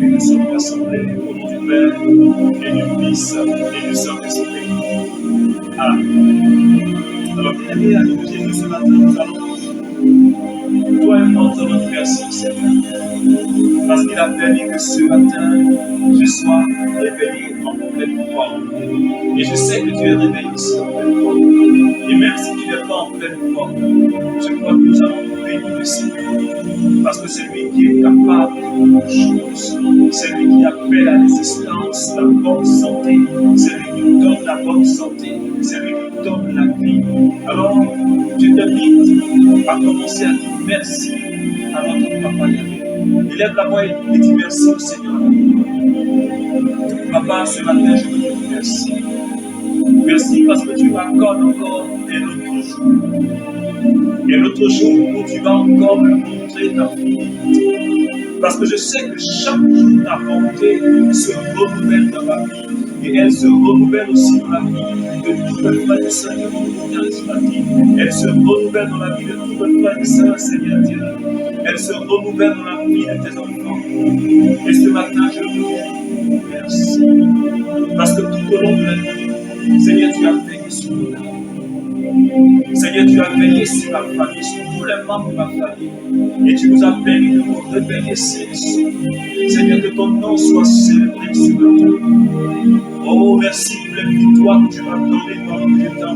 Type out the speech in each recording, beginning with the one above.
que nous sommes rassemblés au nom du Père et du Fils et du Saint-Esprit. Amen. Alors, bien-aimés, amis de Jésus, ce matin, nous allons, toi et moi, nous allons te remercier, Seigneur, parce qu'il a permis que ce matin, je sois réveillé en pleine forme. Et je sais que tu es réveillé aussi en pleine forme. Et même si tu n'es pas en pleine forme, je crois que nous allons te bénir le Seigneur. Parce que c'est lui qui est capable de toutes choses. C'est lui qui appelle à l'existence la bonne santé. C'est lui qui donne la bonne santé. C'est lui qui donne la vie. Alors, je t'invite à commencer à dire merci à notre Papa Yahvé. Élève la voix et dis merci au Seigneur. Papa, ce matin, je te dis merci. Merci parce que tu m'accordes encore un autre jour. Et l'autre jour où tu vas encore me montrer ta fidélité. Parce que je sais que chaque jour ta bonté se renouvelle dans ma vie. Et elle se renouvelle aussi dans la vie de tous les frères et sœurs de mon charismatique. Elle se renouvelle dans la vie de tous les frères et sœurs, Seigneur Dieu. Elle se renouvelle dans la vie de tes enfants. Et ce matin, je te dis merci. Parce que tout au long de la vie, Seigneur, tu as veillé sur nous. Seigneur, tu as veillé sur ma famille, sur tous les membres de ma famille. Et tu nous as permis de nous réveiller, Seigneur, que ton nom soit célébré ce matin. Oh, merci pour les victoires que tu m'as données pendant que j'étais en train.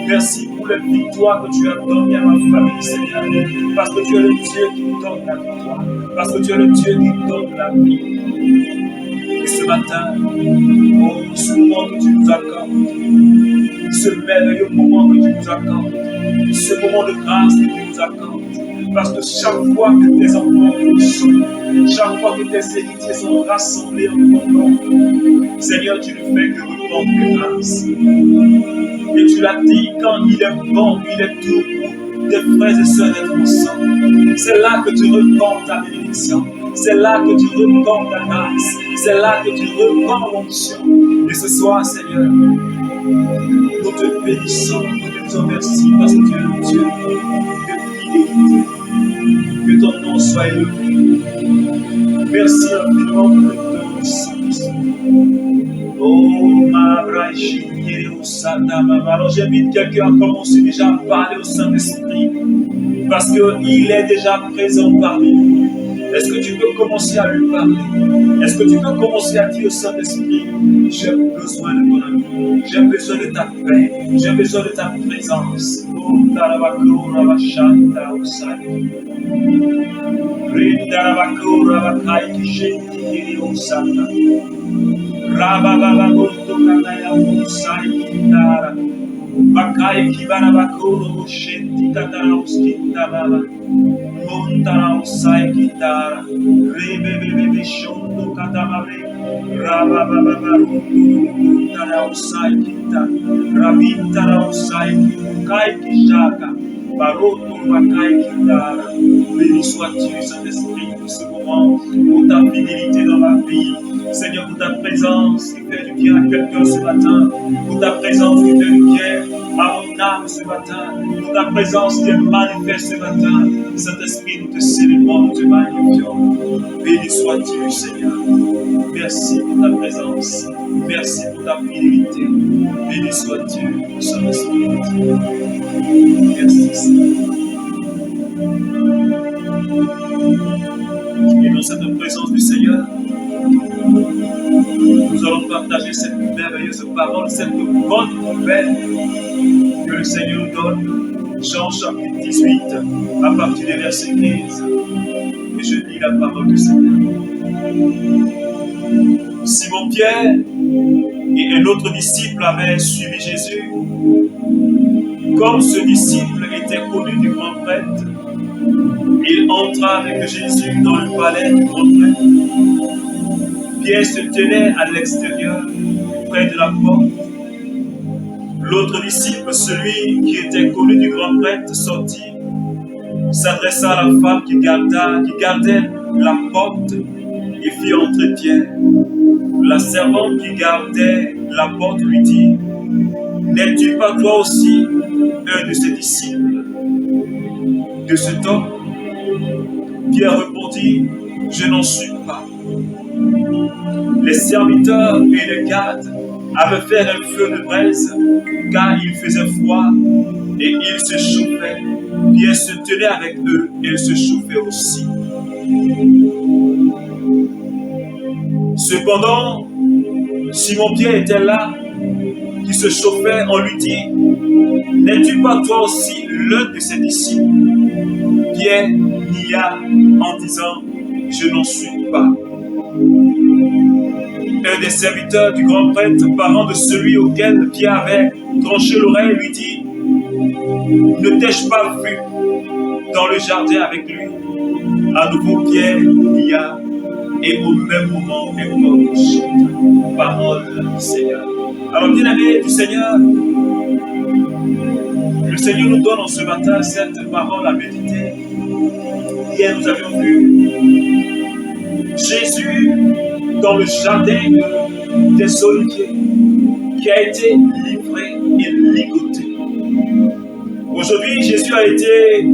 Merci pour les victoires que tu as données à ma famille, Seigneur. Parce que tu es le Dieu qui donne la victoire. Parce que tu es le Dieu qui donne la vie. Et ce matin, oh, ce moment que tu nous accordes, ce merveilleux moment que tu nous accordes, ce moment de grâce que tu nous accordes, parce que chaque fois que tes enfants nous sont, chaque fois que tes héritiers sont rassemblés en ton nom, Seigneur, tu ne fais que répondre tes grâces. Et tu l'as dit, quand il est bon, il est tout pour tes frères et sœurs d'être ensemble. C'est là que tu réponds ta bénédiction. C'est là que tu réponds ta grâce. C'est là que tu réponds l'onction. Et ce soir, Seigneur, nous te bénissons, nous te disons merci parce que tu es le Dieu de fidélité. Que ton nom soit élevé. Merci infiniment pour le don du Saint-Esprit. Oh, ma braïchi, alors j'invite quelqu'un à commencer déjà à parler au Saint-Esprit parce qu'il est déjà présent parmi nous. Est-ce que tu peux commencer à lui parler? Est-ce que tu peux commencer à dire au Saint-Esprit, j'ai besoin de ton amour, j'ai besoin de ta paix, j'ai besoin de ta présence. Makai kibara bakoro moshenti katara uskinta baba montara usai kitara rebebebe shondo katamare raba baba barundo tara usai kita rabintara usai kai kishaka baroto makai kitara. Béni sois-tu, Saint-Esprit, pour ce moment, pour ta fidélité dans ma vie. Seigneur, pour ta présence qui fait du bien à quelqu'un ce matin, pour ta présence qui fait du bien à mon âme ce matin, pour ta présence qui est manifeste ce matin. Saint-Esprit, nous te célébrons, nous te magnifions. Béni sois-tu, Seigneur. Merci pour ta présence. Merci pour ta fidélité. Béni sois-tu, Saint-Esprit. Merci, Seigneur. Et dans cette présence du Seigneur, nous allons partager cette merveilleuse parole, cette bonne nouvelle que le Seigneur nous donne. Jean chapitre 18, à partir des versets 15. Et je lis la parole du Seigneur. Simon-Pierre et un autre disciple avaient suivi Jésus. Comme ce disciple était connu du grand prêtre, il entra avec Jésus dans le palais du grand prêtre. Pierre se tenait à l'extérieur, près de la porte. L'autre disciple, celui qui était connu du grand prêtre, sortit, s'adressa à la femme qui gardait la porte et fit entrer Pierre. La servante qui gardait la porte lui dit, « N'es-tu pas toi aussi un de ses disciples de cet homme ?» Pierre répondit, « Je n'en suis pas. Les serviteurs et les gardes avaient fait un feu de braise car il faisait froid et ils se chauffaient. Pierre se tenait avec eux et il se chauffait aussi. Cependant, Simon-Pierre était là, qui se chauffait. On lui dit, n'es-tu pas toi aussi l'un de ses disciples? Pierre nia en disant, je n'en suis pas. Un des serviteurs du grand prêtre, parent de celui auquel Pierre avait tranché l'oreille, lui dit, ne t'ai-je pas vu dans le jardin avec lui? À nouveau Pierre nia, et au même moment, écoute, parole du Seigneur. Alors, bien-aimés du Seigneur, le Seigneur nous donne en ce matin cette parole à méditer. Hier, nous avions vu Jésus dans le jardin des oliviers qui a été livré et ligoté. Aujourd'hui, Jésus a été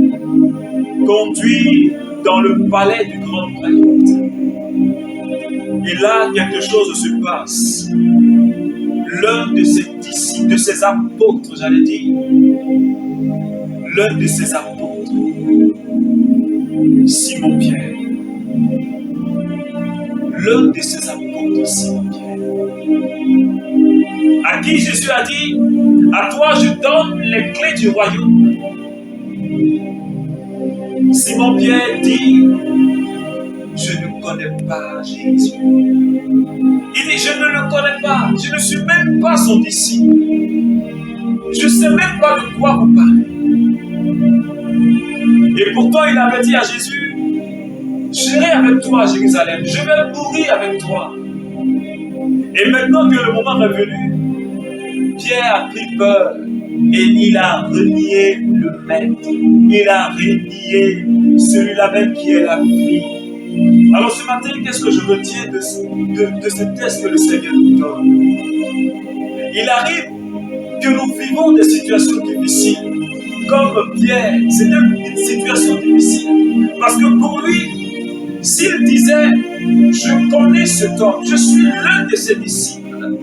conduit dans le palais du grand prêtre. Et là, quelque chose se passe. L'un de ses disciples, de ses apôtres, j'allais dire, l'un de ses apôtres, Simon-Pierre, l'un de ses apôtres, Simon-Pierre, à qui Jésus a dit, à toi je donne les clés du royaume. Simon-Pierre dit, je ne connais pas Jésus. Il dit, je ne le connais pas, je ne suis même pas son disciple. Je ne sais même pas de quoi vous parlez. Et pourtant, il avait dit à Jésus, j'irai avec toi à Jérusalem, je vais mourir avec toi. Et maintenant que le moment est venu, Pierre a pris peur et il a renié le maître. Il a renié celui-là même qui est la vie. Alors ce matin, qu'est-ce que je retiens de ce texte que le Seigneur nous donne? Il arrive que nous vivons des situations difficiles. Comme Pierre, c'était une situation difficile. Parce que pour lui, s'il disait, je connais cet homme, je suis l'un de ses disciples,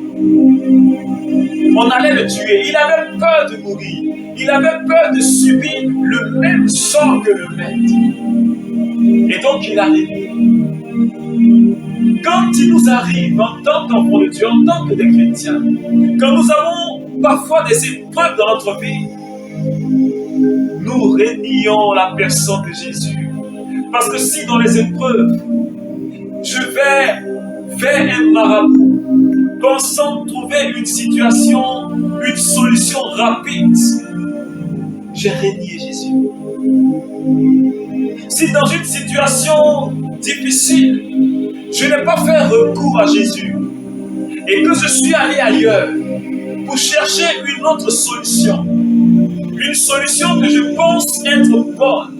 on allait le tuer. Il avait peur de mourir. Il avait peur de subir le même sort que le maître. Et donc il a renié. Quand il nous arrive en tant qu'enfants de Dieu, en tant que des chrétiens, quand nous avons parfois des épreuves dans notre vie, nous renions la personne de Jésus. Parce que si dans les épreuves, je vais vers un marabout, pensant trouver une situation, une solution rapide, j'ai renié Jésus. Si dans une situation difficile, je n'ai pas fait recours à Jésus et que je suis allé ailleurs pour chercher une autre solution, une solution que je pense être bonne,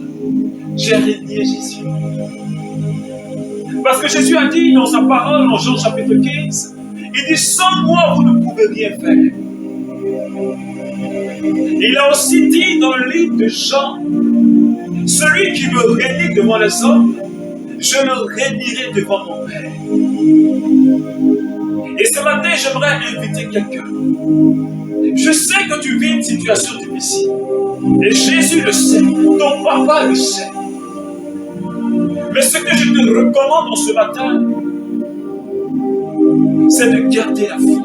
j'ai renié Jésus. Parce que Jésus a dit dans sa parole en Jean chapitre 15, il dit, sans moi vous ne pouvez rien faire. Il a aussi dit dans le livre de Jean, celui qui me renie devant les hommes, je le rédirai devant mon Père. Et ce matin, j'aimerais inviter quelqu'un. Je sais que tu vis une situation difficile. Et Jésus le sait. Ton papa le sait. Mais ce que je te recommande en ce matin, c'est de garder la foi.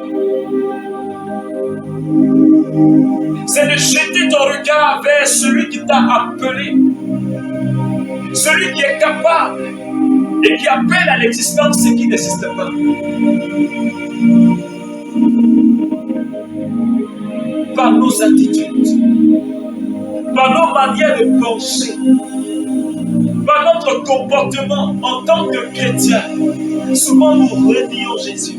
C'est de jeter ton regard vers celui qui t'a appelé. Celui qui est capable et qui appelle à l'existence ce qui n'existe pas. Par nos attitudes, par nos manières de penser, par notre comportement en tant que chrétien, souvent nous renions Jésus.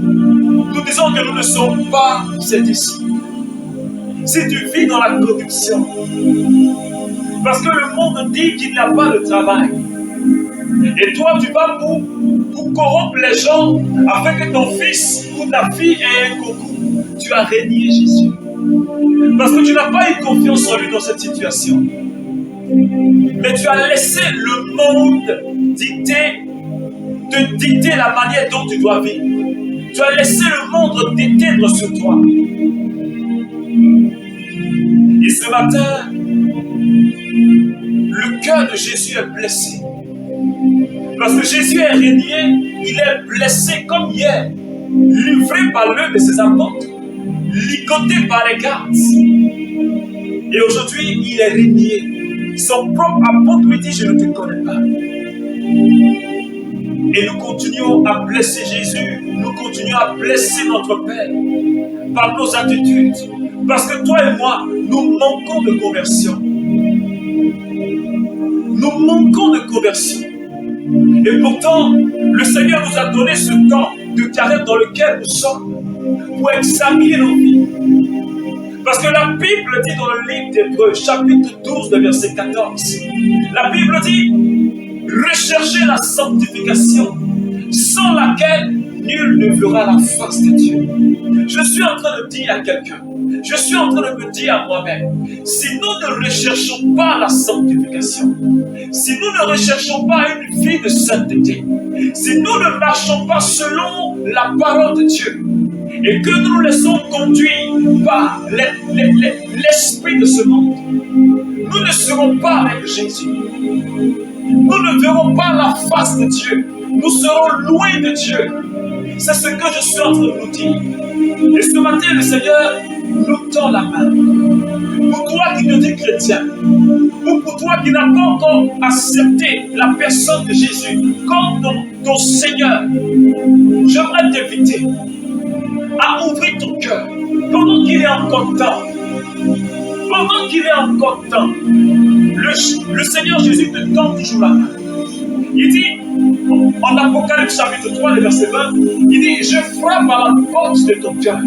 Nous disons que nous ne sommes pas ses disciples. Si tu vis dans la corruption, parce que le monde dit qu'il n'y a pas de travail, et toi tu vas pour corrompre les gens afin que ton fils ou ta fille ait un concours, tu as renié Jésus. Parce que tu n'as pas eu confiance en lui dans cette situation. Mais tu as laissé le monde dicter te dicter la manière dont tu dois vivre. Tu as laissé le monde t'éteindre sur toi. Et ce matin, le cœur de Jésus est blessé. Parce que Jésus est régné, il est blessé comme hier, livré par l'un de ses apôtres, ligoté par les gardes. Et aujourd'hui, il est régné. Son propre apôtre lui dit, je ne te connais pas. Et nous continuons à blesser Jésus, nous continuons à blesser notre Père par nos attitudes. Parce que toi et moi, nous manquons de conversion. Nous manquons de conversion. Et pourtant, le Seigneur nous a donné ce temps de carême dans lequel nous sommes pour examiner nos vies. Parce que la Bible dit dans le livre d'Hébreux, chapitre 12, verset 14, la Bible dit, recherchez la sanctification, sans laquelle nul ne verra la face de Dieu. Je suis en train de dire à quelqu'un, je suis en train de me dire à moi-même, si nous ne recherchons pas la sanctification, si nous ne recherchons pas une vie de sainteté, si nous ne marchons pas selon la parole de Dieu, et que nous nous laissons conduire par l'esprit de ce monde, nous ne serons pas avec Jésus. Nous ne verrons pas la face de Dieu. Nous serons loin de Dieu. C'est ce que je suis en train de nous dire. Et ce matin, le Seigneur nous tend la main. Pour toi qui te dis chrétien, ou pour toi qui n'as pas encore accepté la personne de Jésus comme ton Seigneur, j'aimerais t'inviter à ouvrir ton cœur pendant qu'il est encore temps. Pendant qu'il est encore temps, le Seigneur Jésus te tend toujours la main. Il dit, en Apocalypse chapitre 3, verset 20, il dit, je frappe à la porte de ton cœur.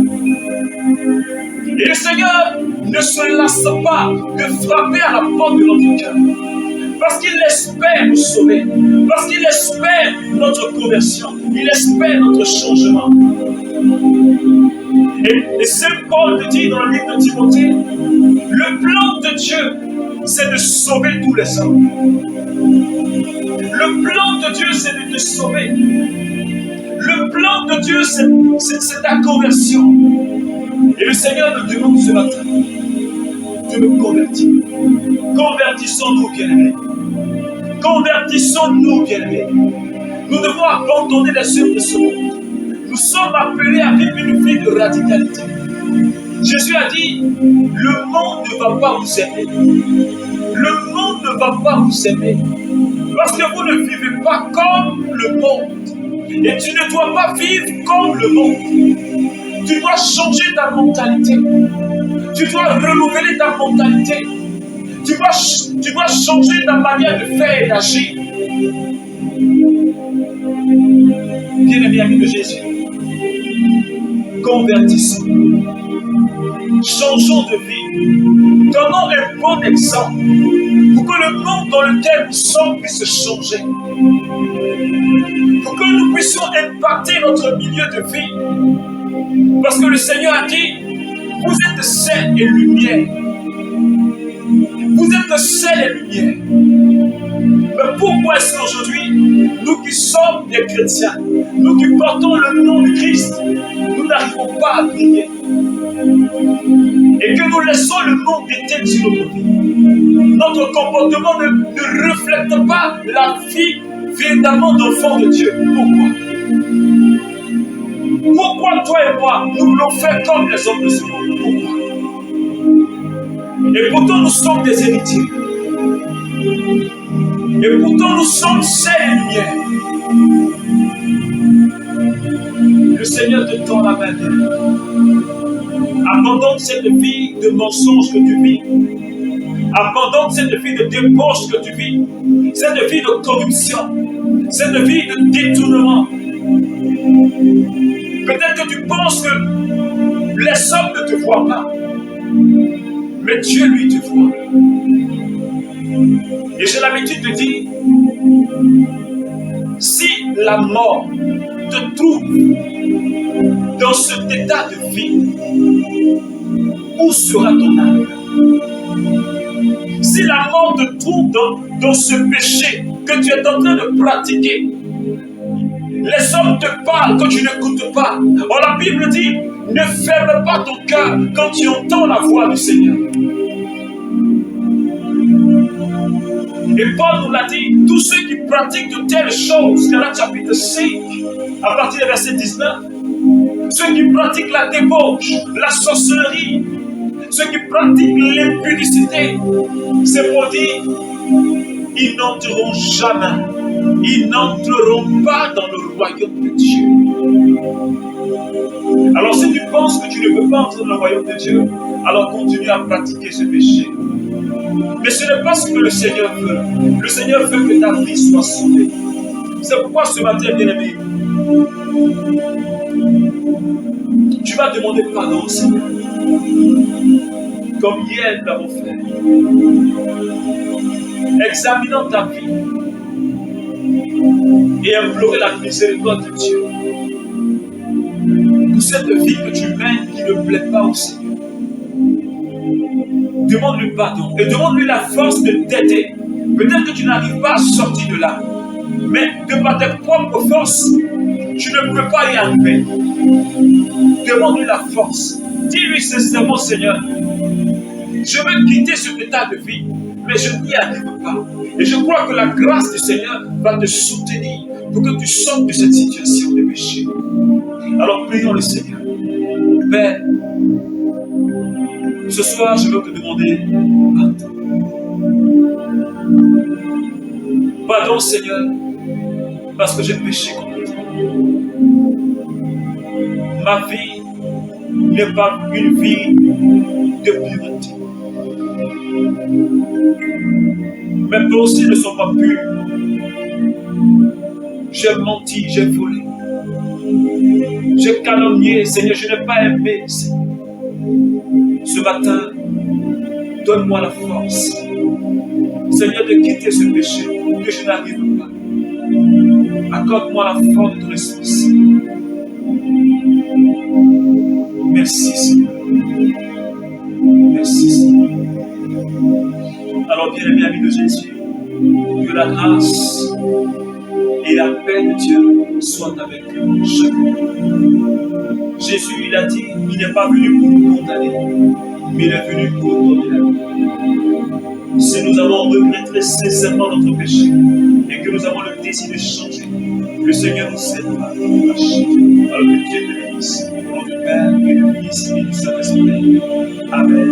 Et le Seigneur ne se lasse pas de frapper à la porte de notre cœur. Parce qu'il espère nous sauver. Parce qu'il espère notre conversion. Il espère notre changement. Et Saint Paul te dit dans le livre de Timothée, le plan de Dieu, c'est de sauver tous les hommes. Le plan de Dieu, c'est de te sauver. Le plan de Dieu, c'est ta conversion. Et le Seigneur nous demande ce matin de nous convertir. Convertissons-nous, bien-aimés. Convertissons-nous, bien-aimés. Nous devons abandonner les œuvres de ce monde. Nous sommes appelés à vivre une vie de radicalité. Jésus a dit, le monde ne va pas vous aimer. Le monde ne va pas vous aimer. Parce que vous ne vivez pas comme le monde. Et tu ne dois pas vivre comme le monde. Tu dois changer ta mentalité. Tu dois renouveler ta mentalité. Tu dois changer ta manière de faire et d'agir. Bien-aimés amis de Jésus, convertissons. Changeons de vie. Donnons un bon exemple pour que le monde dans lequel nous sommes puisse changer. Pour que nous puissions impacter notre milieu de vie. Parce que le Seigneur a dit, vous êtes sel et lumière. Vous êtes sel et lumière. Mais pourquoi est-ce qu'aujourd'hui, nous qui sommes des chrétiens, nous qui portons le nom de Christ, nous n'arrivons pas à briller? Et que nous laissons le monde éteindre sur notre vie. Notre comportement ne reflète pas la vie véritablement d'enfant de Dieu. Pourquoi? Pourquoi toi et moi, nous voulons faire comme les hommes de ce monde? Pourquoi? Et pourtant nous sommes des héritiers. Et pourtant nous sommes sel et lumière. Le Seigneur te tend la main. Abandonne cette vie de mensonge que tu vis. Abandonne cette vie de débauche que tu vis. Cette vie de corruption. Cette vie de détournement. Peut-être que tu penses que les hommes ne te voient pas. Mais Dieu, lui, te voit. Et j'ai l'habitude de dire, si la mort te trouve dans cet état de vie, où sera ton âme? Si la mort te trouve dans ce péché que tu es en train de pratiquer, Les hommes te parlent quand tu n'écoutes pas. Or, la Bible dit, ne ferme pas ton cœur quand tu entends la voix du Seigneur. Et Paul nous l'a dit, tous ceux qui pratiquent de telles choses, Galates chapitre 5, à partir du verset 19, ceux qui pratiquent la débauche, la sorcellerie, ceux qui pratiquent l'impudicité, c'est pour dire, ils n'entreront jamais, ils n'entreront pas dans le royaume de Dieu. Alors si tu penses que tu ne peux pas entrer dans le royaume de Dieu, alors continue à pratiquer ce péché. Mais ce n'est pas ce que le Seigneur veut. Le Seigneur veut que ta vie soit sauvée. C'est pourquoi ce matin, bien-aimé, tu vas demander pardon au Seigneur. Comme hier nous l'avons fait. Examinant ta vie et implorer la miséricorde de Dieu. Pour cette vie que tu mènes qui ne plaît pas au Seigneur. Demande-lui pardon et demande-lui la force de t'aider. Peut-être que tu n'arrives pas à sortir de là. Mais de par tes propres forces, tu ne peux pas y arriver. Demande-lui la force. Dis-lui sincèrement, Seigneur, je veux quitter cet état de vie, mais je n'y arrive pas. Et je crois que la grâce du Seigneur va te soutenir pour que tu sortes de cette situation de péché. Alors prions le Seigneur. Père, ce soir, je veux te demander pardon. Pardon, Seigneur, parce que j'ai péché contre toi. Ma vie n'est pas une vie de pureté. Mes pensées ne sont pas pures. J'ai menti, j'ai volé. J'ai calomnié, Seigneur, je n'ai pas aimé, Seigneur. Ce matin, donne-moi la force, Seigneur, de quitter ce péché que je n'arrive pas. Accorde-moi la force de ton Esprit Saint. Merci, Seigneur. Merci, Seigneur. Alors, bien-aimés amis de Jésus, que la grâce et la paix de Dieu soient avec chacun. Jésus, il a dit, il n'est pas venu pour nous condamner, mais il est venu pour nous donner la vie. Si nous avons regretté sincèrement notre péché et que nous avons le désir de changer, le Seigneur nous aidera à changer. Alors que Dieu te bénisse. Au nom du Père et du Fils et du Saint-Esprit. Amen.